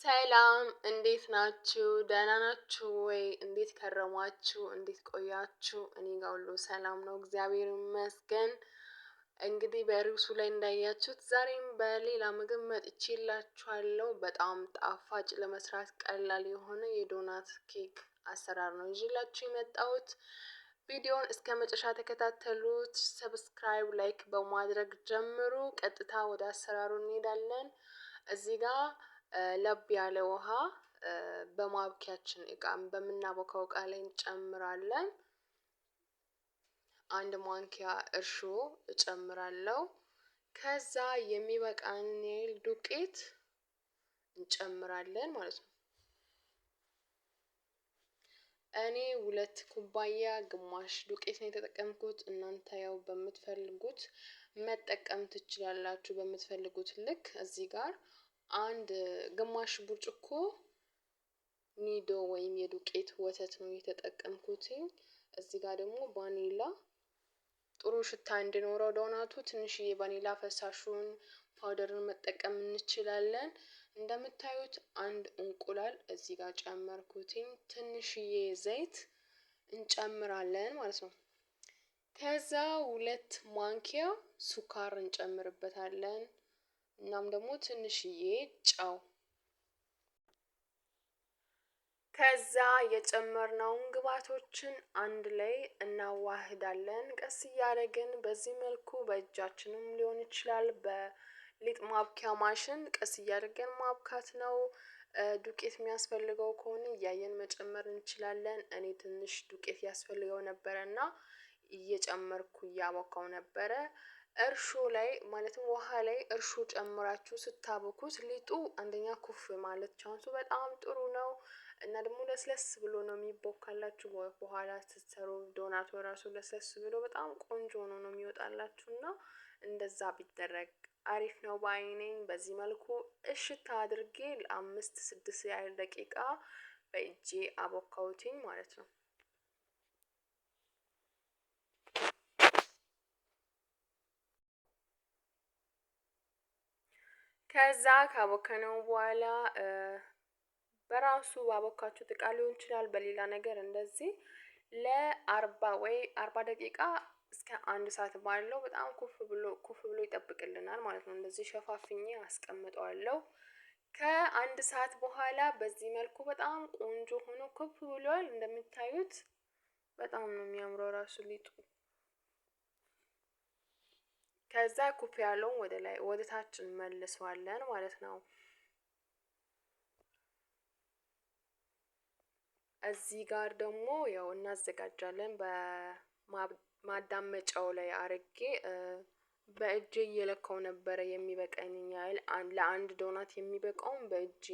ሰላም እንዴት ናችሁ? ደህና ናችሁ ወይ? እንዴት ከረማችሁ? እንዴት ቆያችሁ? እኔ ጋር ሁሉ ሰላም ነው፣ እግዚአብሔር ይመስገን። እንግዲህ በርዕሱ ላይ እንዳያችሁት ዛሬም በሌላ ምግብ መጥቼላችኋለሁ። በጣም ጣፋጭ ለመስራት ቀላል የሆነ የዶናት ኬክ አሰራር ነው ይዤላችሁ የመጣሁት። ቪዲዮውን እስከ መጨረሻ ተከታተሉት። ሰብስክራይብ፣ ላይክ በማድረግ ጀምሩ። ቀጥታ ወደ አሰራሩ እንሄዳለን። እዚህ ጋር ለብ ያለ ውሃ በማብኪያችን እቃ በምናቦካው እቃ ላይ እንጨምራለን። አንድ ማንኪያ እርሾ እጨምራለሁ። ከዛ የሚበቃንን ያህል ዱቄት እንጨምራለን ማለት ነው። እኔ 2 ኩባያ ግማሽ ዱቄት ነው የተጠቀምኩት። እናንተ ያው በምትፈልጉት መጠቀም ትችላላችሁ፣ በምትፈልጉት ልክ። እዚህ ጋር አንድ ግማሽ ብርጭቆ ኒዶ ወይም የዱቄት ወተት ነው የተጠቀምኩት። እዚህ ጋር ደግሞ ቫኒላ፣ ጥሩ ሽታ እንዲኖረው ዶናቱ ትንሽዬ ቫኒላ ፈሳሹን ፓውደርን መጠቀም እንችላለን። እንደምታዩት አንድ እንቁላል እዚህ ጋር ጨመርኩት። ትንሽዬ ዘይት እንጨምራለን ማለት ነው። ከዛ 2 ማንኪያ ሱካር እንጨምርበታለን። እናም ደግሞ ትንሽዬ ጨው። ከዛ የጨመርነውን ግብአቶችን አንድ ላይ እናዋህዳለን። ቀስ እያደረግን በዚህ መልኩ በእጃችንም ሊሆን ይችላል፣ በሊጥ ማብኪያ ማሽን ቀስ እያደረግን ማብካት ነው። ዱቄት የሚያስፈልገው ከሆነ እያየን መጨመር እንችላለን። እኔ ትንሽ ዱቄት ያስፈልገው ነበረና እየጨመርኩ እያቦካው ነበረ። እርሾ ላይ ማለትም ውሃ ላይ እርሾ ጨምራችሁ ስታቦኩት ሊጡ አንደኛ ኩፍ ማለት ቻንሱ በጣም ጥሩ ነው እና ደግሞ ለስለስ ብሎ ነው የሚቦካላችሁ። በኋላ ስትሰሩ ዶናቱ ራሱ ለስለስ ብሎ በጣም ቆንጆ ሆኖ ነው የሚወጣላችሁና እንደዛ ቢደረግ አሪፍ ነው ባይ ነኝ። በዚህ መልኩ እሽታ አድርጌ ለ5-6 ያህል ደቂቃ በእጄ አቦካውትኝ ማለት ነው። ከዛ ካቦከነው በኋላ በራሱ ባቦካችሁት እቃ ሊሆን ይችላል፣ በሌላ ነገር እንደዚህ ለ40 ወይ 40 ደቂቃ እስከ 1 ሰዓት ባለው በጣም ኩፍ ብሎ ይጠብቅልናል ማለት ነው። እንደዚህ ሸፋፍኜ አስቀምጠዋለሁ። ከ1 ሰዓት በኋላ በዚህ መልኩ በጣም ቆንጆ ሆኖ ኩፍ ብሏል። እንደምታዩት በጣም ነው የሚያምረው ራሱ ሊጡ። ከዛ ኩፍ ያለውን ወደ ታች እንመልሰዋለን ማለት ነው። እዚህ ጋር ደግሞ ያው እናዘጋጃለን። በማዳመጫው ላይ አርጌ በእጄ እየለካው ነበረ የሚበቃኝ ያህል። ለአንድ ዶናት የሚበቃውን በእጄ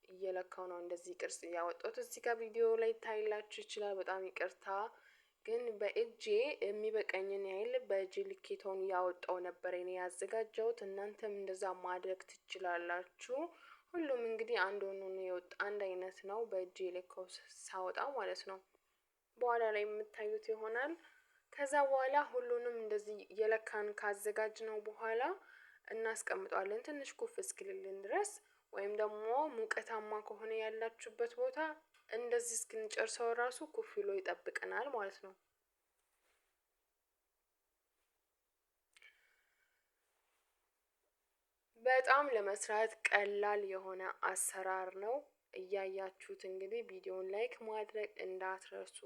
እየለካው ነው እንደዚህ ቅርጽ ያወጣሁት። እዚህ ጋር ቪዲዮ ላይ ታይላችሁ ይችላል፣ በጣም ይቅርታ። ግን በእጄ የሚበቃኝን ያህል በእጄ ልኬታውን ያወጣው ነበር እኔ ያዘጋጀሁት። እናንተም እንደዛ ማድረግ ትችላላችሁ። ሁሉም እንግዲህ አንድ ሆኖ ነው የወጣ፣ አንድ አይነት ነው በእጄ ልኬው ሳወጣው ማለት ነው። በኋላ ላይ የምታዩት ይሆናል። ከዛ በኋላ ሁሉንም እንደዚህ የለካን ካዘጋጅነው በኋላ እናስቀምጠዋለን ትንሽ ኩፍ እስኪልልን ድረስ። ወይም ደግሞ ሙቀታማ ከሆነ ያላችሁበት ቦታ እንደዚህ እስክንጨርሰው ራሱ ኩፍ ብሎ ይጠብቀናል ማለት ነው። በጣም ለመስራት ቀላል የሆነ አሰራር ነው። እያያችሁት እንግዲህ ቪዲዮውን ላይክ ማድረግ እንዳትረሱ።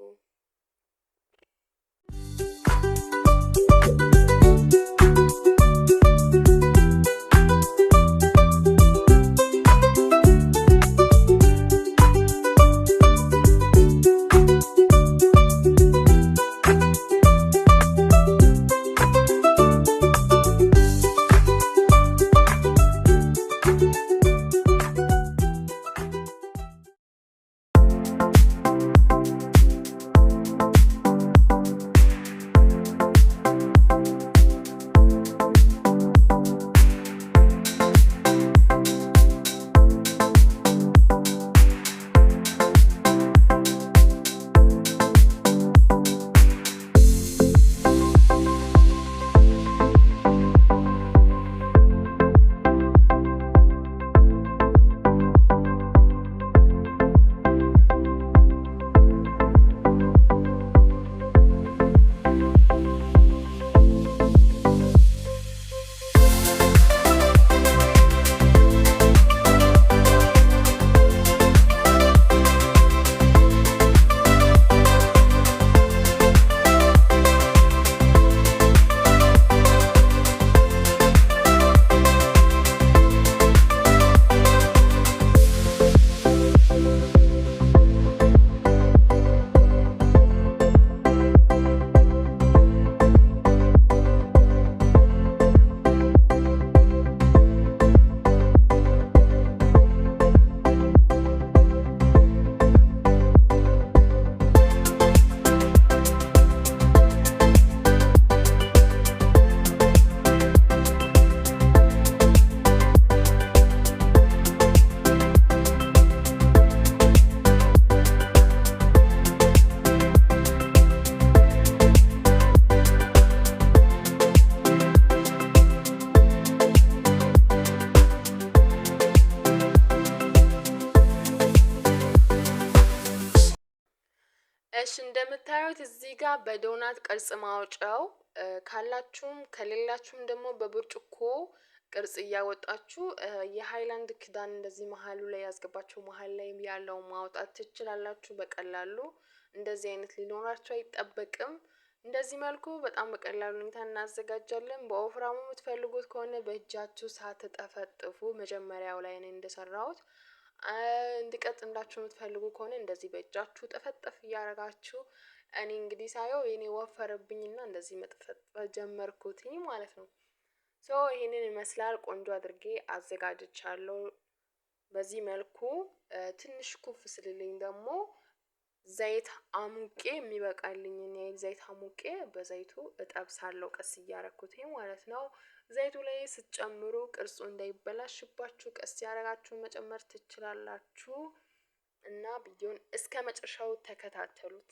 እሺ እንደምታዩት እዚህ ጋር በዶናት ቅርጽ ማውጫው ካላችሁም ከሌላችሁም ደግሞ በብርጭቆ ቅርጽ እያወጣችሁ የሃይላንድ ክዳን እንደዚህ መሃሉ ላይ ያስገባችሁ መሃል ላይ ያለውን ማውጣት ትችላላችሁ በቀላሉ። እንደዚህ አይነት ሊኖራችሁ አይጠበቅም። እንደዚህ መልኩ በጣም በቀላሉ ሁኔታ እናዘጋጃለን። በወፍራሙ የምትፈልጉት ከሆነ በእጃችሁ ሳትጠፈጥፉ መጀመሪያው ላይ እኔ እንደሰራሁት እንዲቀጥንላችሁ የምትፈልጉ ከሆነ እንደዚህ በእጃችሁ ጠፈጠፍ እያደረጋችሁ እኔ እንግዲህ ሳየው የኔ ወፈረብኝና እንደዚህ መጥፈጥ ጀመርኩትኝ ማለት ነው። ሶ ይሄንን ይመስላል ቆንጆ አድርጌ አዘጋጅቻለሁ። በዚህ መልኩ ትንሽ ኩፍ ስልልኝ ደግሞ ዘይት አሙቄ የሚበቃልኝን ያህል ዘይት አሙቄ በዘይቱ እጠብሳለሁ ቀስ እያረኩት ማለት ነው። ዘይቱ ላይ ስትጨምሩ ቅርጹ እንዳይበላሽባችሁ ቀስ ያደረጋችሁ መጨመር ትችላላችሁ። እና ቪዲዮን እስከመጨረሻው ተከታተሉት።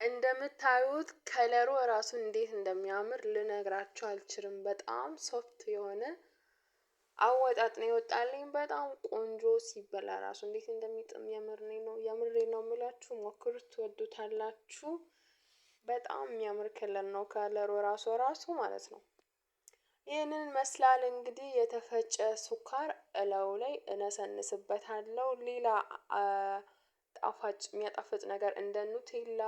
እንደምታዩት ከለሩ እራሱ እንዴት እንደሚያምር ልነግራችሁ አልችልም። በጣም ሶፍት የሆነ አወጣጥ ነው የወጣልኝ። በጣም ቆንጆ ሲበላ ራሱ እንዴት እንደሚጥም የምሬ ነው የምላችሁ። ሞክሩት ትወዱታላችሁ። በጣም የሚያምር ከለር ነው ከለሩ ራሱ ማለት ነው። ይህንን መስላል እንግዲህ የተፈጨ ስኳር እላዩ ላይ እነሰንስበታለሁ። ሌላ ጣፋጭ የሚያጣፍጥ ነገር እንደ ኑቴላ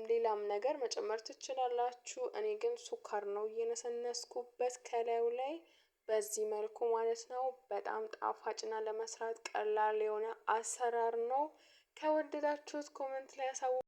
ሌላም ነገር መጨመር ትችላላችሁ። እኔ ግን ስኳር ነው እየነሰነስኩበት ከላዩ ላይ በዚህ መልኩ ማለት ነው። በጣም ጣፋጭና ለመስራት ቀላል የሆነ አሰራር ነው። ከወደዳችሁት ኮመንት ላይ አሳውቁ።